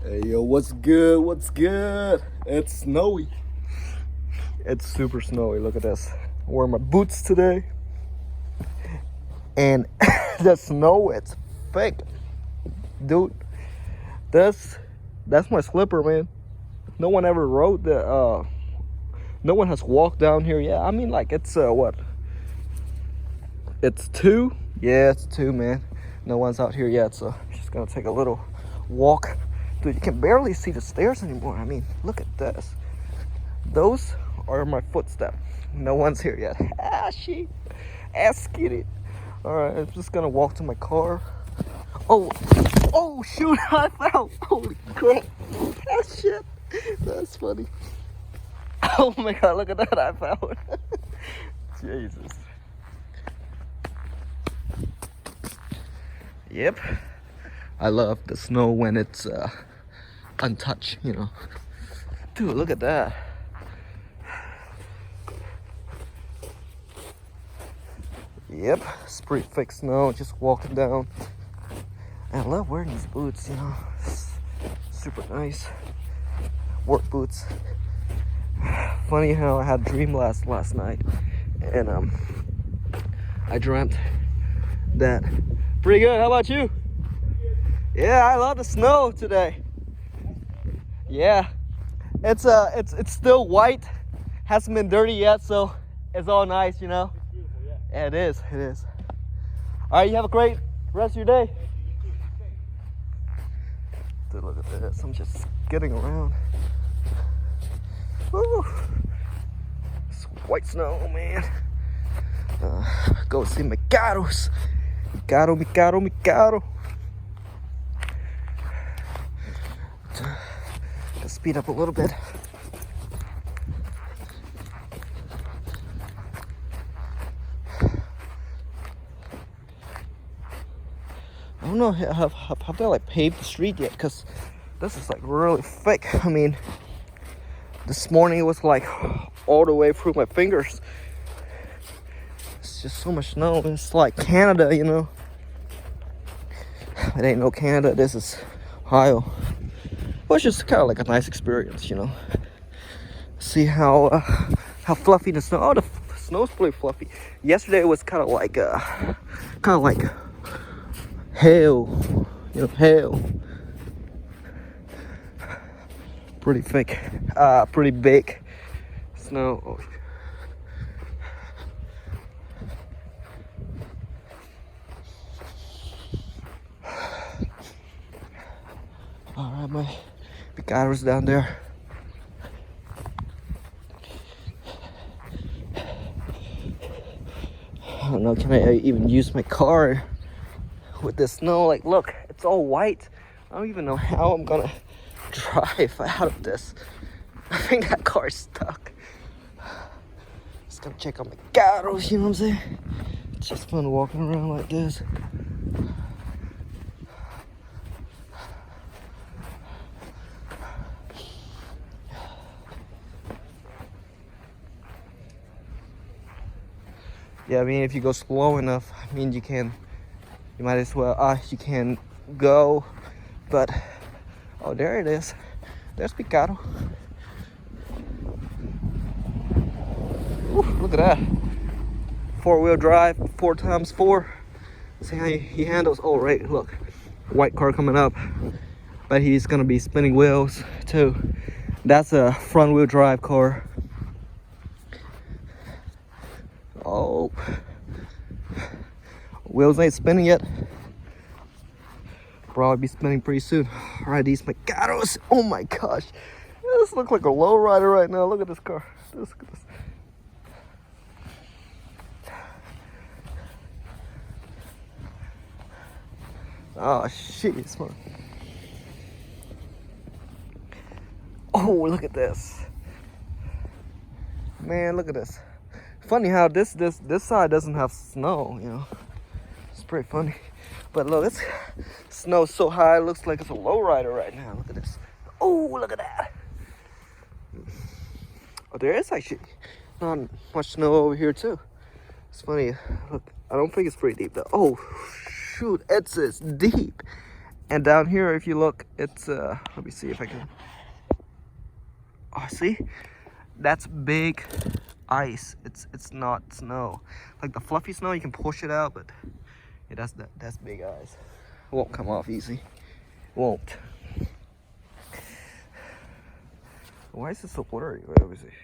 Hey yo, what's good? What's good? It's snowy. It's super snowy. Look at this. I'm wearing my boots today. And the snow, it's fake. Dude, that's my slipper, man. No one ever rode the no one has walked down here yet. I mean, like, it's what? It's 2? Yeah, it's 2, man. No one's out here yet, so just gonna take a little walk. Dude, you can barely see the stairs anymore. I mean, look at this. Those are my footsteps. No one's here yet. Ah, shit. Ass kitty. Alright, I'm just gonna walk to my car. Oh, shoot, I fell. Holy crap. Ah, shit. That's funny. Oh my god, look at that, I fell. Jesus. Yep. I love the snow when it's untouched, you know. Dude, look at that. Yep, it's pretty thick snow, just walking down. And I love wearing these boots, you know. It's super nice. Work boots. Funny how I had a dream last night. And I dreamt that. Pretty good, how about you? Yeah, I love the snow today. Yeah. It's still white. Hasn't been dirty yet, so it's all nice, you know. It's beautiful, yeah. Yeah, it is. It is. All right, you have a great rest of your day. Dude, look at this. I'm just getting around. Woo. It's white snow, man. Go see my gatos. Mi caro. Let's speed up a little bit. I don't know have they like paved the street yet, because this is like really thick. I mean, this morning it was like all the way through my fingers. It's just so much snow. It's like Canada, you know. It ain't no Canada. This is Ohio. Well, it's just kind of like a nice experience, you know. See how fluffy the snow. Oh, the snow's pretty fluffy. Yesterday it was kind of like hail, you know, hail. Pretty thick, pretty big snow. Oh. All right, my Picado's down there. I don't know, can I even use my car with the snow? Like, look, it's all white. I don't even know how I'm gonna drive out of this. I think that car's stuck. Just gonna check on my Picados, you know what I'm saying? It's just fun walking around like this. Yeah, I mean, if you go slow enough, I mean, you might as well, you can go, but, oh, there it is. There's Picado. Ooh, look at that. 4-wheel drive, 4x4. See how he handles. Oh, right, look. White car coming up, but he's gonna be spinning wheels too. That's a front-wheel drive car. Oh, wheels ain't spinning yet. Probably be spinning pretty soon. All right, these Picados. Oh my gosh, this looks like a lowrider right now. Look at this car. Look at this. Oh shit, it's fun. Oh, look at this. Man, look at this. Funny how this side doesn't have snow, you know. It's pretty funny. But look, this snow's so high, it looks like it's a lowrider right now. Look at this. Oh, look at that. Oh, there is actually not much snow over here too. It's funny. Look, I don't think it's pretty deep though. Oh, shoot, it's deep. And down here, if you look, it's let me see if I can. Oh, see, that's big ice. It's not snow. Like the fluffy snow, you can push it out, but yeah, that's big ice. It won't come off easy. Won't. Why is it so watery? Wait, let me see.